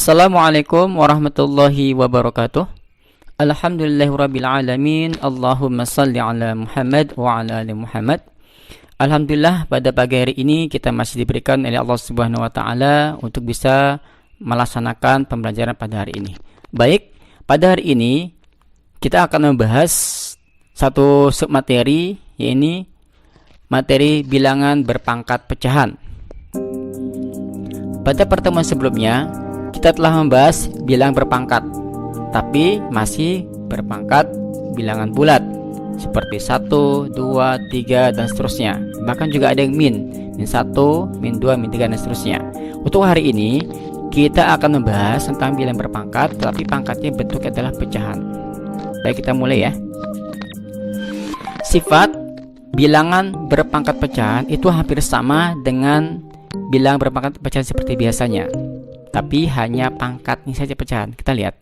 Assalamualaikum warahmatullahi wabarakatuh. Alhamdulillahirabbil alamin. Allahumma shalli ala Muhammad wa ala ali Muhammad. Alhamdulillah, pada pagi hari ini kita masih diberikan oleh Allah Subhanahu wa taala untuk bisa melaksanakan pembelajaran pada hari ini. Baik, pada hari ini kita akan membahas satu submateri, yaitu materi bilangan berpangkat pecahan. Pada pertemuan sebelumnya kita telah membahas bilangan berpangkat, tapi masih berpangkat bilangan bulat seperti 1, 2, 3 dan seterusnya. Bahkan juga ada yang min 1, min 2, min 3 dan seterusnya. Untuk hari ini kita akan membahas tentang bilangan berpangkat, tapi pangkatnya bentuknya adalah pecahan. Baik, kita mulai ya. Sifat bilangan berpangkat pecahan itu hampir sama dengan bilangan berpangkat pecahan seperti biasanya, tapi hanya pangkatnya saja pecahan. Kita lihat,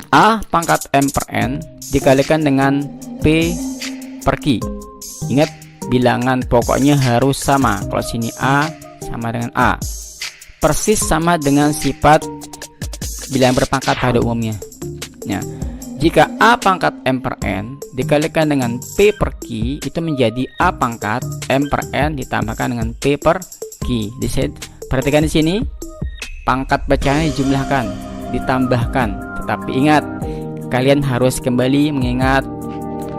A pangkat M per N dikalikan dengan P per Q. Ingat, bilangan pokoknya harus sama. Kalau sini A sama dengan A, persis sama dengan sifat bilangan berpangkat pada umumnya. Nah, jika A pangkat M per N dikalikan dengan P per Q, itu menjadi A pangkat M per N ditambahkan dengan P per Q. Perhatikan di sini, pangkat pecahannya dijumlahkan, ditambahkan. Tetapi ingat, kalian harus kembali mengingat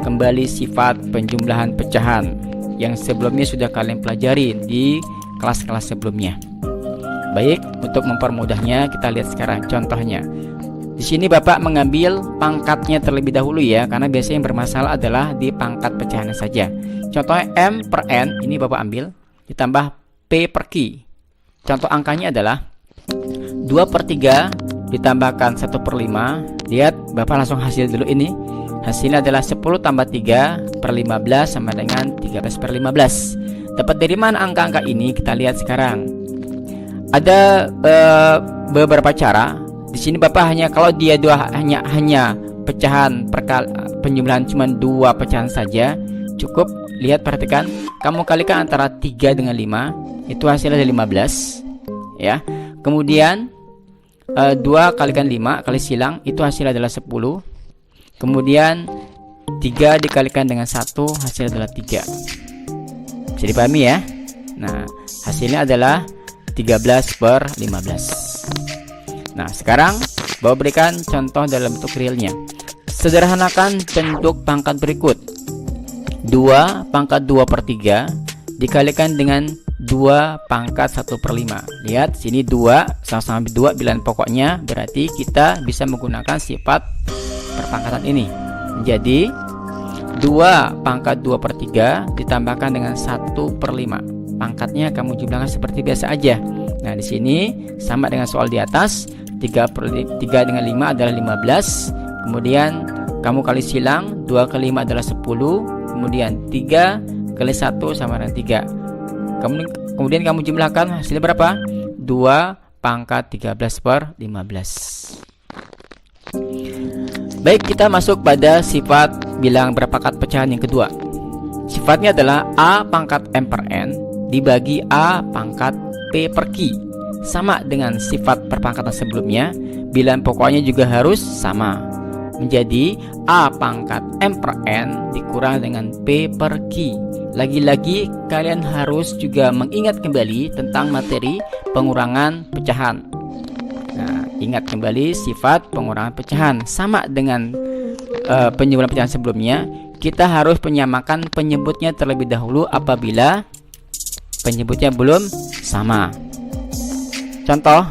kembali sifat penjumlahan pecahan yang sebelumnya sudah kalian pelajari di kelas-kelas sebelumnya. Baik, untuk mempermudahnya kita lihat sekarang contohnya. Di sini Bapak mengambil pangkatnya terlebih dahulu ya, karena biasanya yang bermasalah adalah di pangkat pecahannya saja. Contohnya M per N, ini Bapak ambil, ditambah P per Q. Contoh angkanya adalah 2 per 3 ditambahkan 1 per 5. Lihat, Bapak langsung hasil dulu ini. Hasilnya adalah 10 tambah 3 per 15 sama dengan 13 per 15. Dapat dari mana angka-angka ini? Kita lihat sekarang. Ada beberapa cara. Di sini Bapak hanya, kalau dia hanya pecahan penjumlahan cuma 2 pecahan saja, cukup lihat, perhatikan, kamu kalikan antara 3 dengan 5, itu hasilnya ada 15 ya. Kemudian 2 kalikan 5 kali silang, itu hasilnya adalah 10. Kemudian 3 dikalikan dengan 1, hasilnya adalah 3. Bisa dipahami ya. Nah, hasilnya adalah 13 per 15. Nah, sekarang Bapak berikan contoh dalam bentuk realnya. Sederhanakan bentuk pangkat berikut. 2 pangkat 2 per 3 dikalikan dengan 2 pangkat 1 per 5. Lihat, sini 2 sama-sama 2 bilangan pokoknya, berarti kita bisa menggunakan sifat perpangkatan ini. Jadi 2 pangkat 2 per 3 ditambahkan dengan 1 per 5. Pangkatnya kamu jumlahkan seperti biasa aja. Nah, di sini sama dengan soal di atas. 3 dengan 5 adalah 15. Kemudian kamu kali silang, 2 kali 5 adalah 10. Kemudian 3 kali 1 sama dengan 3. Kemudian kamu jumlahkan, hasilnya berapa? 2 pangkat 13 per 15. Baik, kita masuk pada sifat bilangan berpangkat pecahan yang kedua. Sifatnya adalah A pangkat M per N dibagi A pangkat P per Q. Sama dengan sifat perpangkatan sebelumnya, bilangan pokoknya juga harus sama. Menjadi A pangkat M per N dikurang dengan P per Q. Lagi-lagi kalian harus juga mengingat kembali tentang materi pengurangan pecahan. Nah, ingat kembali sifat pengurangan pecahan. Sama dengan penjumlahan pecahan sebelumnya, kita harus menyamakan penyebutnya terlebih dahulu apabila penyebutnya belum sama. Contoh,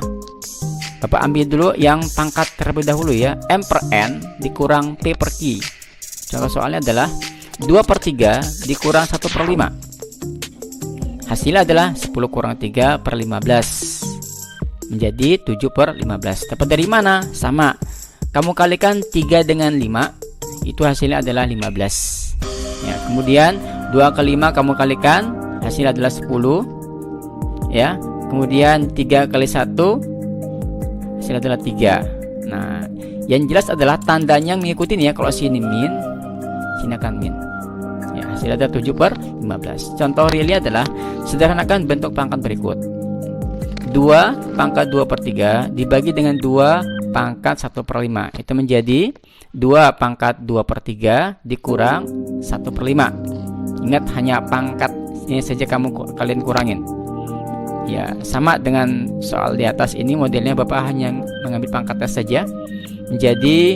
Bapak ambil dulu yang pangkat terlebih dahulu ya, M per N dikurang P per Q. Contoh soalnya adalah 2 per 3 dikurang 1 per 5. Hasilnya adalah 10 kurang 3 per 15. Menjadi 7 per 15. Dapat dari mana? Sama. Kamu kalikan 3 dengan 5, itu hasilnya adalah 15. Ya, kemudian 2 ke 5 kamu kalikan, hasilnya adalah 10. Ya. Kemudian 3 kali 1 hasilnya adalah 3. Nah, yang jelas adalah tandanya mengikuti ya. Kalau sini min, sini akan min. Ya, hasilnya ada 7 per 15. Contoh realnya adalah sederhanakan bentuk pangkat berikut. 2 pangkat 2 per 3 dibagi dengan 2 pangkat 1 per 5. Itu menjadi 2 pangkat 2 per 3 dikurang 1 per 5. Ingat, hanya pangkat ini saja kalian kurangin. Ya, sama dengan soal di atas ini, modelnya Bapak hanya mengambil pangkatnya saja. Menjadi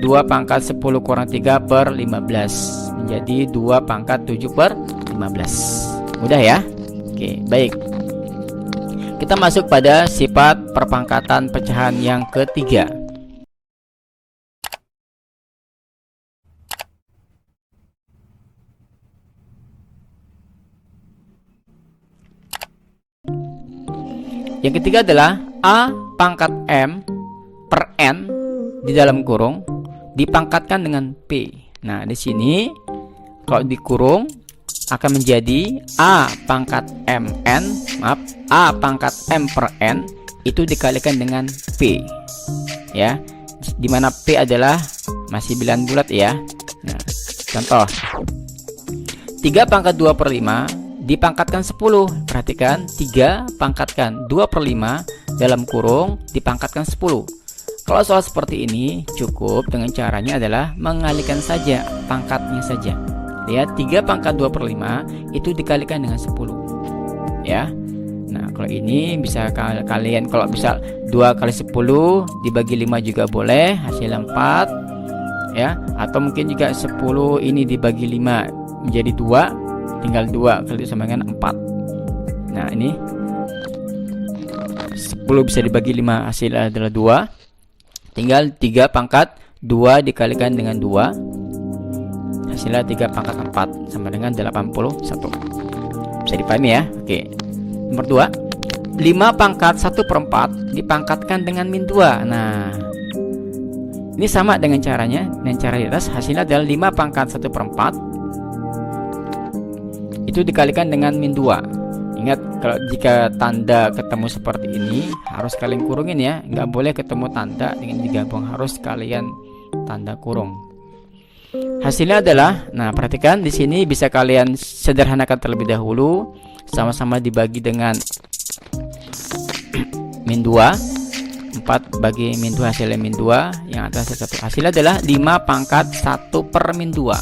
2 pangkat 10 kurang 3 per 15. Menjadi 2 pangkat 7 per 15. Mudah ya? Oke, baik. Kita masuk pada sifat perpangkatan pecahan yang ketiga. Yang ketiga adalah A pangkat M per N di dalam kurung dipangkatkan dengan P. Nah, di sini kalau dikurung akan menjadi A pangkat MN, A pangkat M per N itu dikalikan dengan P. Ya, dimana P adalah masih bilangan bulat ya. Nah, contoh 3 pangkat 2 per 5 dipangkatkan 10. Perhatikan, 3 pangkatkan 2 per 5 dalam kurung dipangkatkan 10. Kalau soal seperti ini cukup dengan caranya adalah mengalihkan saja pangkatnya saja. Lihat, 3 pangkat 2 per 5 itu dikalikan dengan 10 ya. Nah, kalau ini bisa kalian, kalau bisa 2 kali 10 dibagi 5 juga boleh, hasilnya 4 ya. Atau mungkin juga 10 ini dibagi 5 menjadi 2, tinggal 2 kali sama dengan 4. Nah, ini 10 bisa dibagi 5, hasilnya adalah 2. Tinggal 3 pangkat 2 dikalikan dengan 2, hasilnya 3 pangkat 4 sama dengan 81. Bisa dipahami ya? Oke. Nomor 2, 5 pangkat 1 per 4 dipangkatkan dengan min 2. Nah, ini sama dengan caranya, dengan cara di atas. Hasilnya adalah 5 pangkat 1 per 4 itu dikalikan dengan min 2. Ingat, kalau jika tanda ketemu seperti ini harus kalian kurungin ya. Nggak boleh ketemu tanda dengan digabung, harus kalian tanda kurung. Hasilnya adalah, nah perhatikan di sini bisa kalian sederhanakan terlebih dahulu, sama-sama dibagi dengan min 2. 4 bagi min 2 hasilnya min 2, yang atas 1. Hasilnya adalah 5 pangkat 1 per min 2.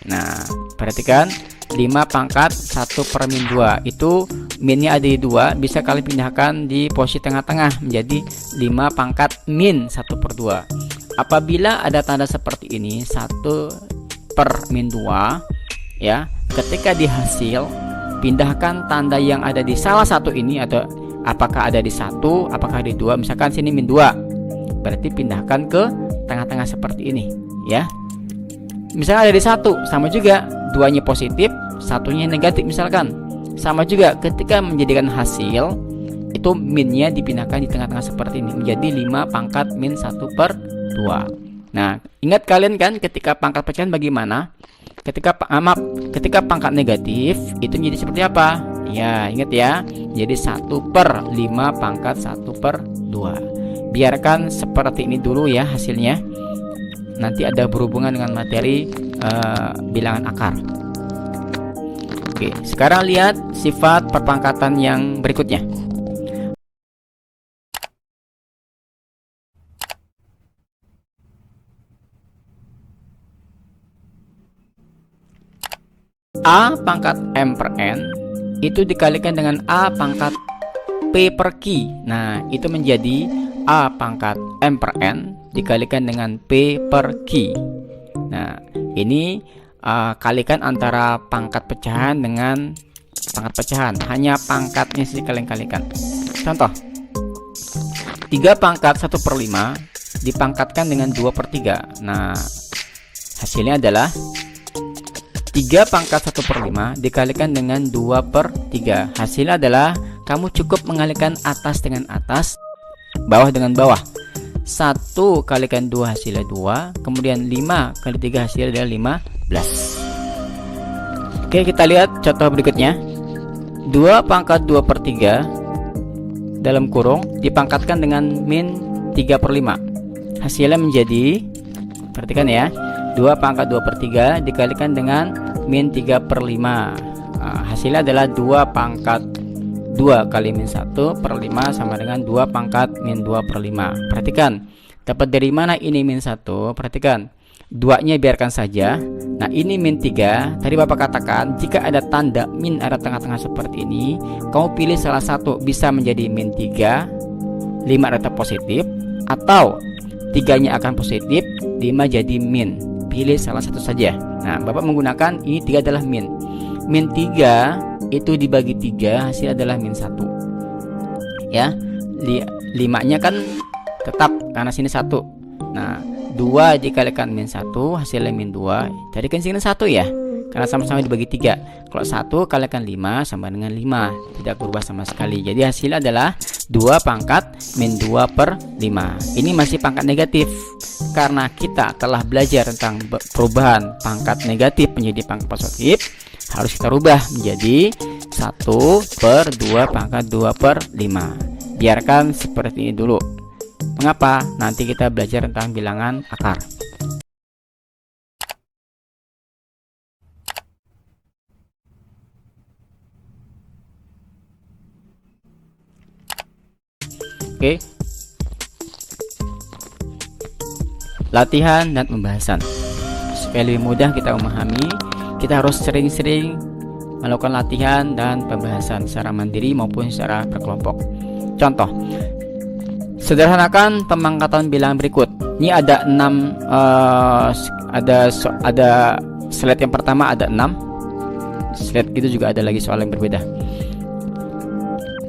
Nah, perhatikan 5 pangkat 1 per min 2 itu minnya ada di 2, bisa kalian pindahkan di posisi tengah-tengah menjadi 5 pangkat min 1 per 2. Apabila ada tanda seperti ini 1 per min 2 ya, ketika di hasil pindahkan tanda yang ada di salah satu ini, atau apakah ada di 1, apakah di 2. Misalkan sini min 2, berarti pindahkan ke tengah-tengah seperti ini ya. Misalnya ada di 1, sama juga 2-nya positif, 1-nya negatif misalkan. Sama juga ketika menjadikan hasil itu minnya dipindahkan di tengah-tengah seperti ini menjadi 5 pangkat min 1 per 2. Nah, ingat kalian kan ketika pangkat pecahan bagaimana? Ketika pangkat negatif itu menjadi seperti apa? Ya, ingat ya. Jadi 1 per 5 pangkat 1 per 2. Biarkan seperti ini dulu ya hasilnya. Nanti ada berhubungan dengan materi bilangan akar. Oke, sekarang lihat sifat perpangkatan yang berikutnya. A pangkat M per N itu dikalikan dengan A pangkat P per Q. Nah, itu menjadi A pangkat M per N dikalikan dengan P per Q. Nah, ini kalikan antara pangkat pecahan dengan pangkat pecahan. Hanya pangkatnya saja kalian kalikan. Contoh 3 pangkat 1 per 5 dipangkatkan dengan 2 per 3. Nah, hasilnya adalah 3 pangkat 1 per 5 dikalikan dengan 2 per 3. Hasilnya adalah kamu cukup mengalihkan atas dengan atas, bawah dengan bawah. 1 kalikan 2 hasilnya 2, kemudian 5 kali 3 hasilnya adalah 15. Oke, kita lihat contoh berikutnya. 2 pangkat 2 per 3 dalam kurung dipangkatkan dengan min 3 per 5. Hasilnya menjadi, perhatikan ya, 2 pangkat 2 per 3 dikalikan dengan min 3 per 5. Hasilnya adalah 2 pangkat 2 kali min 1 per 5 sama dengan 2 pangkat min 2 per 5. Perhatikan, dapat dari mana ini min 1? Perhatikan, 2-nya biarkan saja. Nah, ini min 3. Tadi Bapak katakan, jika ada tanda min ada tengah-tengah seperti ini, kamu pilih salah satu, bisa menjadi min 3, 5 tetap positif, atau 3-nya akan positif, 5 jadi min. Pilih salah satu saja. Nah, Bapak menggunakan ini 3 adalah min. Min 3 itu dibagi 3 hasil adalah min 1. Ya, 5-nya kan tetap karena sini 1. Nah, 2 dikalikan min 1 hasilnya min 2. Tadi kan sini 1 ya, karena sama-sama dibagi 3. Kalau 1 kalikan 5 sama dengan 5, tidak berubah sama sekali. Jadi hasilnya adalah 2 pangkat min 2 per 5. Ini masih pangkat negatif. Karena kita telah belajar tentang perubahan pangkat negatif menjadi pangkat positif, harus kita rubah menjadi 1 per 2 pangkat 2 per 5. Biarkan seperti ini dulu. Mengapa? Nanti kita belajar tentang bilangan akar. Oke. Latihan dan pembahasan. Supaya lebih mudah kita memahami, kita harus sering-sering melakukan latihan dan pembahasan secara mandiri maupun secara berkelompok. Contoh, sederhanakan pemangkatan bilangan berikut. Ini ada 6, ada slide yang pertama ada 6. Slide itu juga ada lagi soal yang berbeda.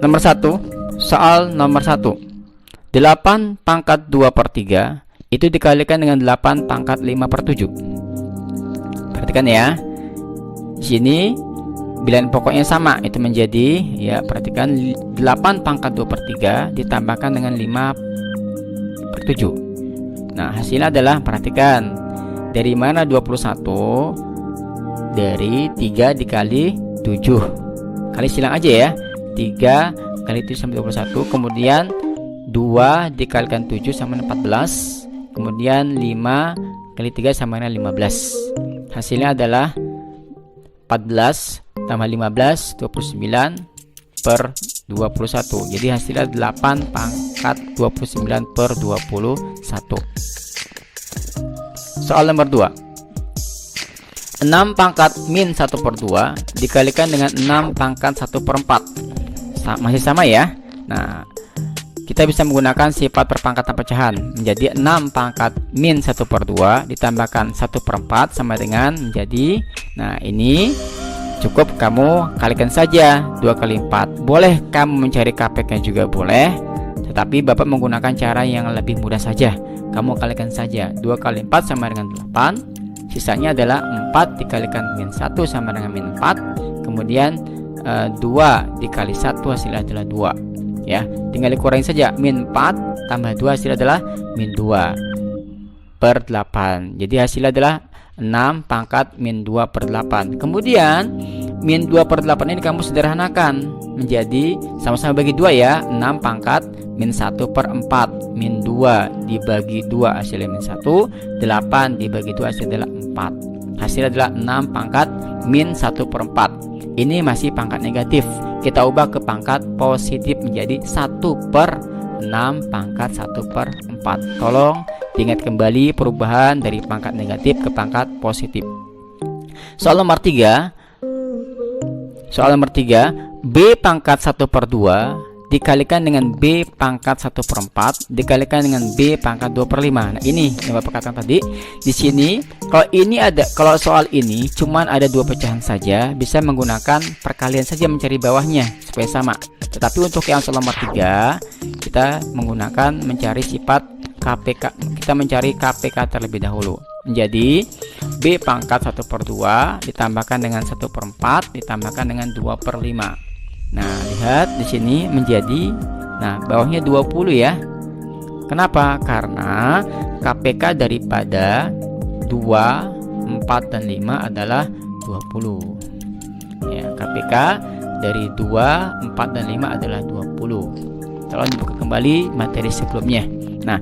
Nomor 1, soal nomor 1. 8 pangkat 2 per 3 itu dikalikan dengan 8 pangkat 5 per 7. Perhatikan ya. Di sini bilangan pokoknya sama, itu menjadi, ya perhatikan, 8 pangkat 2 per 3 ditambahkan dengan 5 per 7. Nah, hasilnya adalah, perhatikan, dari mana 21? Dari 3 dikali 7. Kali silang aja ya. 3 kali 7 sama 21. Kemudian 2 dikalikan 7 sama 14. Kemudian 5 kali 3 sama dengan 15. Hasilnya adalah 14 tambah 15, 29 per 21. Jadi hasilnya 8 pangkat 29 per 21. Soal nomor 2. 6 pangkat min 1 per 2 dikalikan dengan 6 pangkat 1 per 4. Masih sama ya. Nah, kita bisa menggunakan sifat perpangkatan pecahan menjadi 6 pangkat min 1 per 2 ditambahkan 1 per 4 sama dengan menjadi, nah ini cukup kamu kalikan saja 2 kali 4. Boleh kamu mencari KPK juga boleh, tetapi Bapak menggunakan cara yang lebih mudah saja. Kamu kalikan saja 2 kali 4 sama dengan 8. Sisanya adalah 4 dikalikan min 1 sama dengan min 4. Kemudian 2 dikali 1 hasilnya adalah 2. Ya, tinggal dikurangi saja, min 4 tambah 2 hasilnya adalah min 2 per 8. Jadi hasilnya adalah 6 pangkat min 2 per 8. Kemudian min 2 per 8 ini kamu sederhanakan menjadi sama-sama bagi 2 ya. 6 pangkat min 1 per 4. Min 2 dibagi 2 hasilnya min 1. 8 dibagi 2 hasilnya adalah 4. Hasilnya adalah 6 pangkat min 1 per 4. Ini masih pangkat negatif. Kita ubah ke pangkat positif menjadi 1 per 6 pangkat 1 per 4. Tolong diingat kembali perubahan dari pangkat negatif ke pangkat positif. Soal nomor 3. Soal nomor 3, B pangkat 1 per 2 dikalikan dengan B pangkat 1 per 4 dikalikan dengan B pangkat 2 per 5. Nah, ini yang Bapak katakan tadi. Di sini kalau soal ini cuman ada 2 pecahan saja, bisa menggunakan perkalian saja mencari bawahnya supaya sama. Tetapi untuk yang soal nomor 3, kita menggunakan mencari sifat KPK. Kita mencari KPK terlebih dahulu. Menjadi B pangkat 1 per 2 ditambahkan dengan 1 per 4 ditambahkan dengan 2 per 5. Nah, lihat di sini menjadi, nah bawahnya 20 ya. Kenapa? Karena KPK daripada 2, 4 dan 5 adalah 20. Ya, KPK dari 2, 4 dan 5 adalah 20. Tolong dibuka kembali materi sebelumnya. Nah,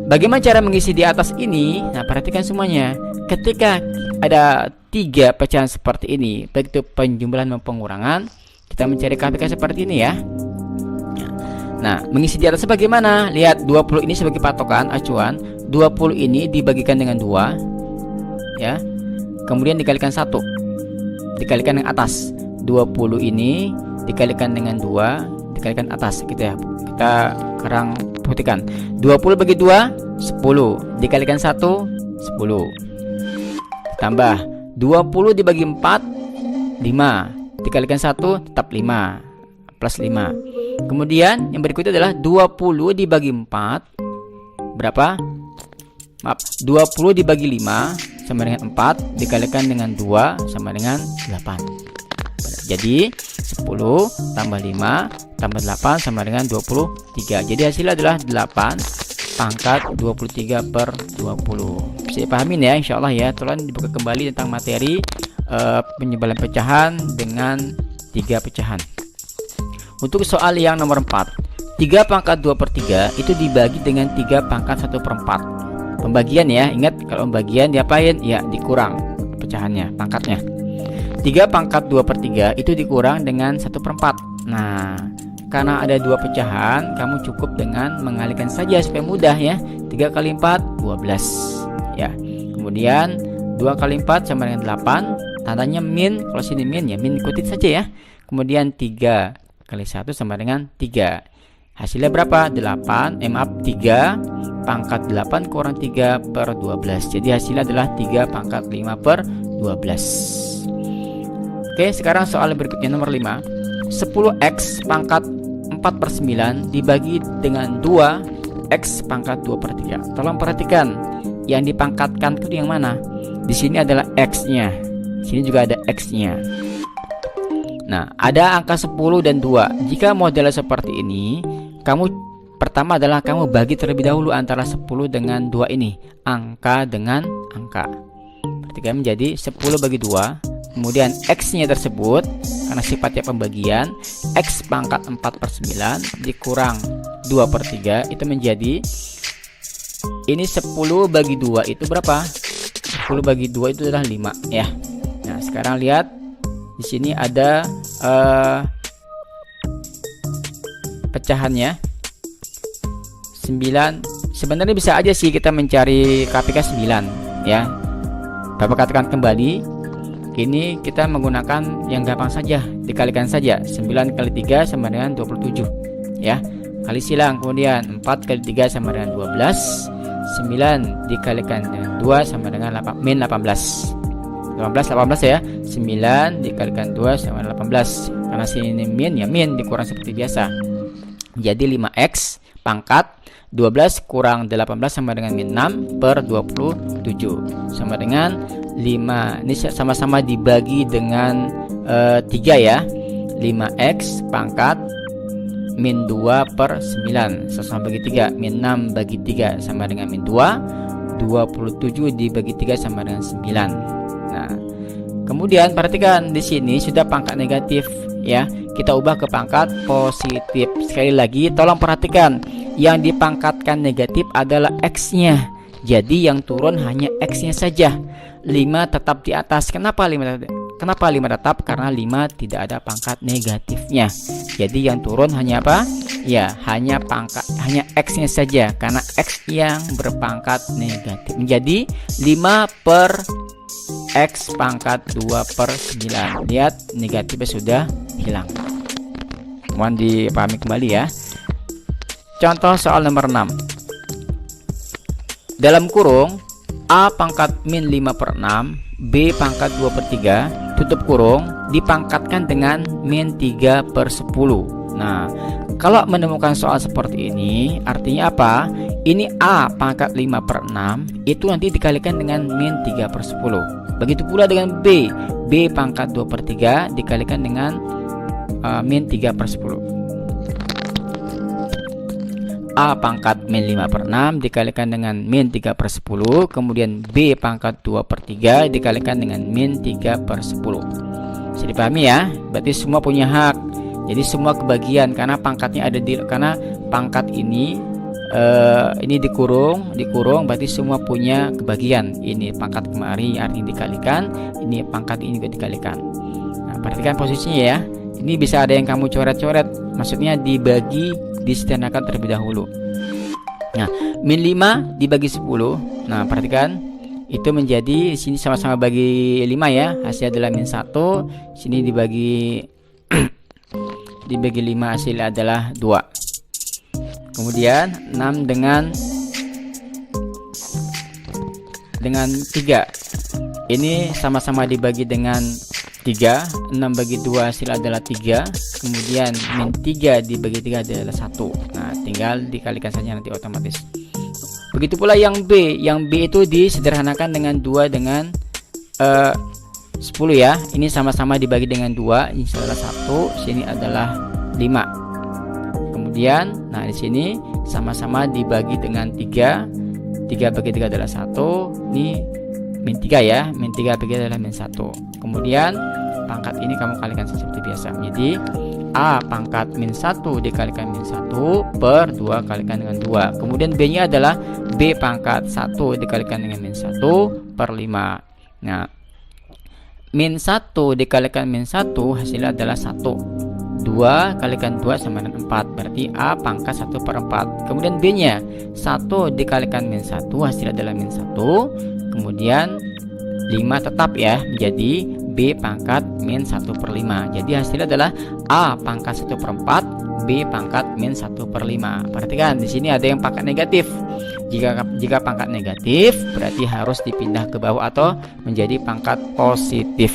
bagaimana cara mengisi di atas ini? Nah, perhatikan semuanya. Ketika ada 3 pecahan seperti ini, baik itu penjumlahan maupun pengurangan, Kita mencari KPK seperti ini ya. Nah, mengisi di atas bagaimana? Lihat 20 ini sebagai patokan acuan. 20 ini dibagikan dengan 2 ya. Kemudian dikalikan 1. Dikalikan dengan atas. 20 ini dikalikan dengan 2 dikalikan atas gitu ya. Kita sekarang putihkan. 20 bagi 2 10. Dikalikan 1 10. Tambah 20 dibagi 4 5. Dikalikan 1 tetap 5 plus 5. Kemudian yang berikutnya adalah 20 dibagi 4 berapa? Maaf, 20 dibagi 5 sama dengan 4 dikalikan dengan 2 sama dengan 8. Jadi 10 tambah 5 tambah 8 sama dengan 23. Jadi hasilnya adalah 8 pangkat 23 per 20. Bisa dipahamin ya, insya Allah ya. Tolong dibuka kembali tentang materi penyebalan pecahan dengan 3 pecahan. Untuk soal yang nomor 4, 3 pangkat 2 per 3 itu dibagi dengan 3 pangkat 1 per 4. Pembagian ya, ingat kalau pembagian diapain? Ya dikurang pecahannya, pangkatnya. 3 pangkat 2 per 3 itu dikurang dengan 1 per 4. Nah, karena ada 2 pecahan, kamu cukup dengan mengalihkan saja supaya mudah ya. 3 kali 4 12 ya. Kemudian 2 kali 4 sama dengan 8. Tandanya min, kalau sini min ya min ikutin saja ya. Kemudian 3 kali 1 sama dengan 3. Hasilnya berapa? 3 pangkat 8 kurang 3 per 12. Jadi hasilnya adalah 3 pangkat 5 per 12. Oke, sekarang soal berikutnya nomor 5. 10x pangkat 4 per 9 dibagi dengan 2x pangkat 2 per 3. Tolong perhatikan, yang dipangkatkan itu yang mana? Di sini adalah x-nya. Di sini juga ada x-nya. Nah, ada angka 10 dan 2. Jika modelnya seperti ini, kamu pertama adalah kamu bagi terlebih dahulu antara 10 dengan 2 ini, angka dengan angka. Perhatikan menjadi 10 bagi 2. Kemudian x-nya tersebut, karena sifatnya pembagian, x pangkat 4 per 9 dikurang 2 per 3 itu menjadi, ini 10 bagi 2 itu berapa? 10 bagi 2 itu adalah 5 ya. Nah, sekarang lihat di sini ada pecahannya 9. Sebenarnya bisa aja sih kita mencari KPK 9 ya. Bapak katakan kembali, ini kita menggunakan yang gampang saja, dikalikan saja. 9 kali 3 sama dengan 27 ya. Kali silang, kemudian 4 kali 3 sama dengan 12. 9 dikalikan dengan 2 sama dengan min 18 ya. 9 dikalikan 2 sama dengan 18. Karena sini min ya min dikurang seperti biasa. Jadi 5x pangkat 12 kurang 18 sama dengan min 6 per 27 sama dengan 5. Ini sama-sama dibagi dengan 3 ya. 5x pangkat min 2 per 9 sama bagi 3. Min 6 bagi 3 sama dengan min 2. 27 dibagi 3 sama dengan 9. Nah, kemudian perhatikan di sini sudah pangkat negatif ya. Kita ubah ke pangkat positif. Sekali lagi tolong perhatikan, yang dipangkatkan negatif adalah x-nya. Jadi yang turun hanya x-nya saja. 5 tetap di atas. Kenapa 5 tetap? Karena 5 tidak ada pangkat negatifnya. Jadi yang turun hanya apa? Ya, hanya x-nya saja, karena x yang berpangkat negatif. Menjadi 5 per x pangkat 2 per 9. Lihat, negatifnya sudah hilang. Mohon dipahami kembali ya. Contoh soal nomor 6. Dalam kurung A pangkat min 5 per 6, B pangkat 2 per 3, tutup kurung, dipangkatkan dengan min 3 per 10. Nah, kalau menemukan soal seperti ini, artinya apa? Ini A pangkat 5 per 6, itu nanti dikalikan dengan min 3 per 10. Begitu pula dengan B. B pangkat 2 per 3 dikalikan dengan min 3 per 10. A pangkat min 5 per 6 dikalikan dengan min 3 per 10. Kemudian B pangkat 2 per 3 dikalikan dengan min 3 per 10. Bisa dipahami ya? Berarti semua punya hak. Jadi semua kebagian, karena pangkatnya ada di, karena pangkat ini dikurung berarti semua punya kebagian. Ini pangkat kemari artinya dikalikan, ini pangkat ini juga dikalikan. Nah, perhatikan posisinya ya. Ini bisa ada yang kamu coret-coret, maksudnya dibagi, disederhanakan terlebih dahulu. Nah, min 5 dibagi 10. Nah, perhatikan, itu menjadi sini sama-sama bagi 5 ya. Hasilnya adalah min 1. Sini dibagi dibagi 5, hasilnya adalah 2. Kemudian 6 dengan 3. Ini sama-sama dibagi dengan 3. 6 bagi 2 hasil adalah 3. Kemudian min 3 dibagi 3 adalah 1. Nah, tinggal dikalikan saja nanti otomatis. Begitu pula yang B. Yang B itu disederhanakan dengan 2 dengan 10 ya. Ini sama-sama dibagi dengan 2. Ini adalah 1, sini adalah 5. Kemudian, nah di sini sama-sama dibagi dengan 3. 3 bagi 3 adalah 1. Ini min 3 ya. Min 3 bagi adalah min 1. Kemudian pangkat ini kamu kalikan seperti biasa. Jadi A pangkat min 1 dikalikan min 1 per 2 kalikan dengan 2. Kemudian B nya adalah B pangkat 1 dikalikan dengan min 1 per 5. Nah, min 1 dikalikan min 1 hasilnya adalah 1. 2 kalikan 2 sama dengan 4. Berarti A pangkat 1 per 4. Kemudian B nya 1 dikalikan min 1 hasilnya adalah min 1. Kemudian 5 tetap ya, menjadi B pangkat min 1 per 5. Jadi hasilnya adalah A pangkat 1 per 4, B pangkat min 1 per 5. Perhatikan di sini ada yang pangkat negatif. Jika pangkat negatif berarti harus dipindah ke bawah atau menjadi pangkat positif.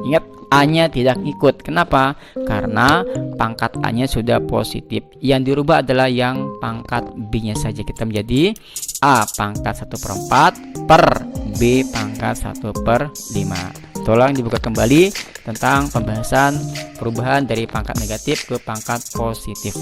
Ingat, A-nya tidak ikut. Kenapa? Karena pangkat A-nya sudah positif. Yang dirubah adalah yang pangkat B-nya saja. Kita menjadi A pangkat 1 per 4 per B pangkat 1 per 5. Tolong dibuka kembali tentang pembahasan perubahan dari pangkat negatif ke pangkat positif.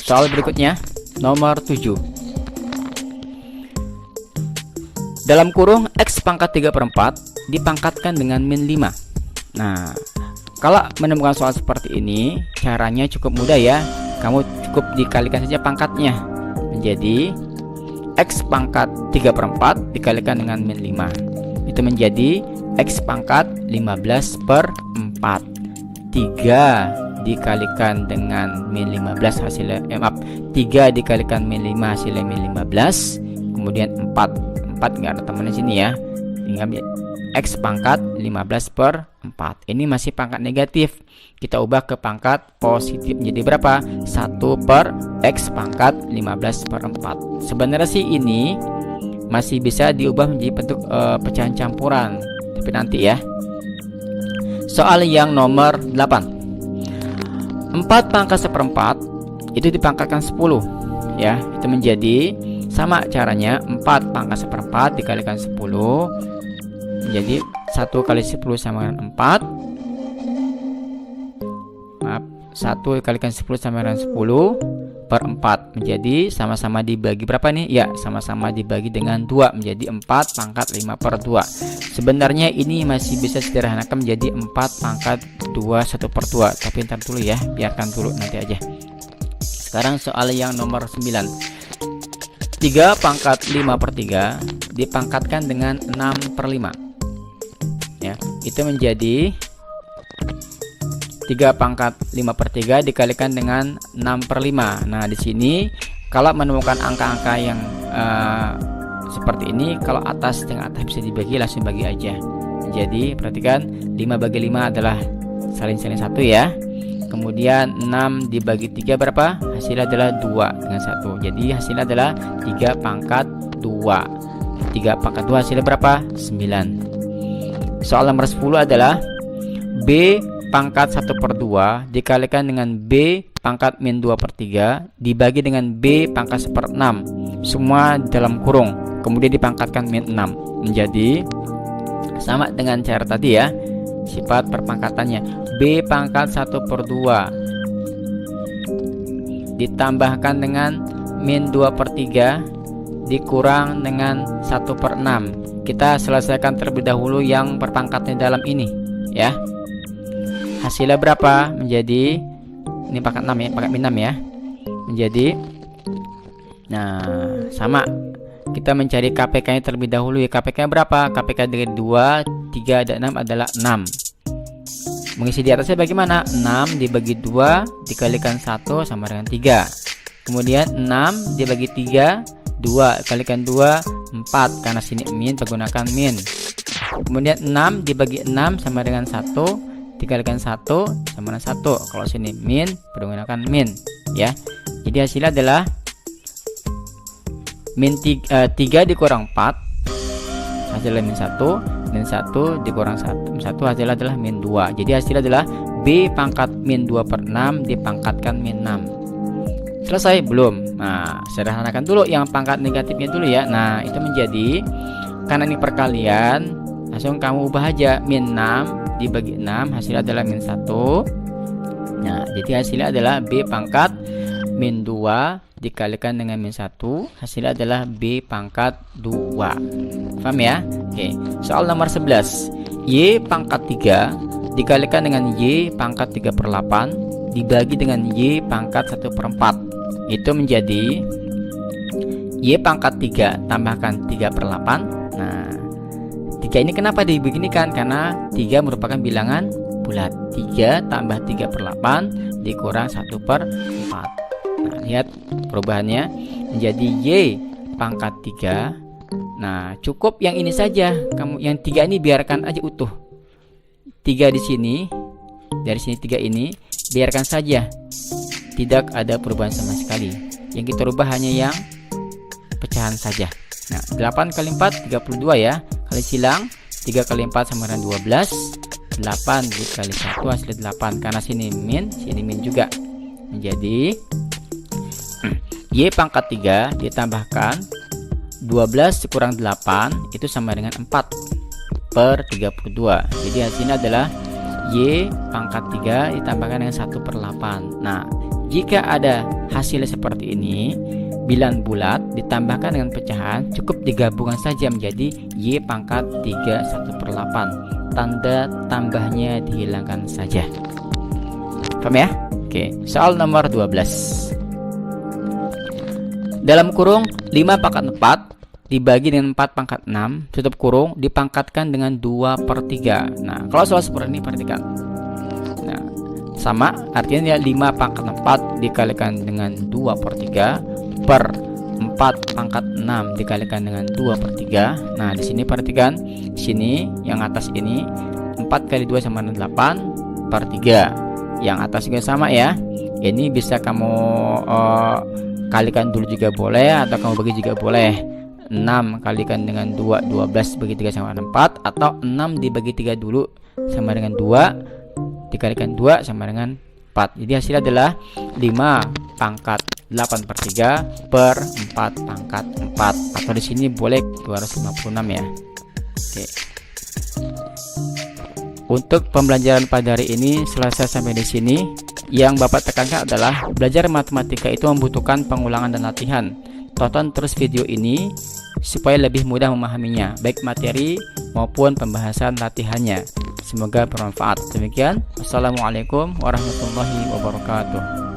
Soal berikutnya, nomor 7. Dalam kurung X pangkat 3 per 4 dipangkatkan dengan min 5. Nah, kalau menemukan soal seperti ini, caranya cukup mudah ya. Kamu cukup dikalikan saja pangkatnya. Menjadi X pangkat 3 per 4 dikalikan dengan min 5. Itu menjadi X pangkat 15 per 4. 3 dikalikan dengan min 15 hasilnya 3 dikalikan min 5 hasilnya min 15. Kemudian 4 nggak ada temannya sini ya, tinggal X pangkat 15 per 4. Ini masih pangkat negatif, kita ubah ke pangkat positif menjadi berapa? 1 per X pangkat 15 per 4. Sebenarnya sih ini masih bisa diubah menjadi bentuk pecahan campuran, tapi nanti ya. Soal yang nomor 8. 4 pangkat 1/4 itu dipangkatkan 10 ya. Itu menjadi sama caranya, 4 pangkat 1/4 dikalikan 10 menjadi 1 kali 10 sama dengan 4. 1 dikalikan 10 sama dengan 10 per 4 menjadi sama-sama dibagi berapa nih? Ya, sama-sama dibagi dengan 2 menjadi 4 pangkat 5 per 2. Sebenarnya ini masih bisa sederhanakan menjadi 4 pangkat 2 1 per 2, tapi ntar dulu ya, biarkan dulu nanti aja. Sekarang soal yang nomor 9. 3 pangkat 5 per 3 dipangkatkan dengan 6 per 5 ya. Itu menjadi 3 pangkat 5 per 3 dikalikan dengan 6 per 5. Nah, di sini kalau menemukan angka-angka yang seperti ini, kalau atas dengan atas bisa dibagi, langsung bagi aja. Jadi perhatikan, 5 bagi 5 adalah saling-saling 1 ya. Kemudian 6 dibagi 3 berapa? Hasilnya adalah 2 dengan 1. Jadi hasilnya adalah 3 pangkat 2. 3 pangkat 2 hasilnya berapa? 9. Soal nomor 10 adalah B pangkat 1 per 2 dikalikan dengan B pangkat min 2 per 3 dibagi dengan B pangkat 1 per 6. Semua dalam kurung. Kemudian dipangkatkan min 6. Menjadi sama dengan cara tadi ya, sifat perpangkatannya. B pangkat 1 per 2 ditambahkan dengan min 2 per 3 dikurang dengan 1 per 6. Kita selesaikan terlebih dahulu yang perpangkatnya dalam ini ya. Hasilnya berapa? Menjadi, ini pangkat 6 ya, pangkat min 6 ya. Menjadi Nah, sama. Kita mencari KPK-nya terlebih dahulu ya. KPK berapa? KPK dari 2, 3, dan 6 adalah 6. Mengisi di atasnya bagaimana? 6 dibagi 2 dikalikan 1 sama dengan 3. Kemudian 6 dibagi 3, 2 kalikan 2, 4. Karena sini min, menggunakan min. Kemudian 6 dibagi 6 sama dengan 1, dikalikan 1 sama dengan 1. Kalau sini min, menggunakan min ya. Jadi hasilnya adalah min 3 dikurang 4 hasilnya min 1, min 1 dikurang 1 hasilnya adalah min 2. Jadi hasilnya adalah B pangkat min 2 per 6 dipangkatkan min 6. Selesai? Belum. Nah, sederhanakan dulu yang pangkat negatifnya dulu ya. Nah, itu menjadi, karena ini perkalian, langsung kamu ubah aja. Min 6 dibagi 6 hasilnya adalah min 1. Nah, jadi hasilnya adalah B pangkat min 2 dikalikan dengan min 1, hasilnya adalah B pangkat 2. Paham ya? Oke. Soal nomor 11. Y pangkat 3 dikalikan dengan Y pangkat 3 per 8 dibagi dengan Y pangkat 1 per 4. Itu menjadi Y pangkat 3 tambahkan 3 per 8. Nah, 3 ini kenapa dibeginikan? Karena 3 merupakan bilangan bulat. 3 tambah 3 per 8 dikurang 1 per 4. Nah, lihat perubahannya menjadi Y pangkat 3. Nah, cukup yang ini saja. Kamu yang 3 ini biarkan aja utuh. 3 di sini, dari sini 3 ini biarkan saja. Tidak ada perubahan sama sekali. Yang kita rubah hanya yang pecahan saja. Nah, 8 kali 4 32 ya. Kali silang 3 kali 4 sama dengan 12. 8 dikali 1 hasilnya 8. Karena sini min juga. Menjadi Y pangkat 3 ditambahkan 12 dikurang 8 itu sama dengan 4 per 32. Jadi hasilnya adalah Y pangkat 3 ditambahkan dengan 1 per 8. Nah, jika ada hasilnya seperti ini, bilangan bulat ditambahkan dengan pecahan, cukup digabungkan saja menjadi Y pangkat 3 1 per 8. Tanda tambahnya dihilangkan saja. Paham ya? Oke, soal nomor 12. Dalam kurung 5 pangkat 4 dibagi dengan 4 pangkat 6 tutup kurung dipangkatkan dengan 2 per 3. Nah, kalau soal seperti ini perhatikan. Nah, sama artinya ya 5 pangkat 4 dikalikan dengan 2 per 3 per 4 pangkat 6 dikalikan dengan 2 per 3. Nah, di sini perhatikan, di sini yang atas ini 4 kali 2 sama dengan 8 per 3. Yang atas juga sama ya. Ini bisa kamu kalikan dulu juga boleh, atau kamu bagi juga boleh. 6 kalikan dengan 2, 12 bagi 3 sama dengan 4, atau 6 dibagi 3 dulu sama dengan 2 dikalikan 2 sama dengan 4. Jadi hasilnya adalah 5 pangkat 8 per 3 per 4 pangkat 4, atau di sini boleh 256 ya. Oke. Untuk pembelajaran pada hari ini selesai sampai di sini. Yang Bapak tekankan adalah belajar matematika itu membutuhkan pengulangan dan latihan. Tonton terus video ini supaya lebih mudah memahaminya, baik materi maupun pembahasan latihannya. Semoga bermanfaat. Demikian, wassalamualaikum warahmatullahi wabarakatuh.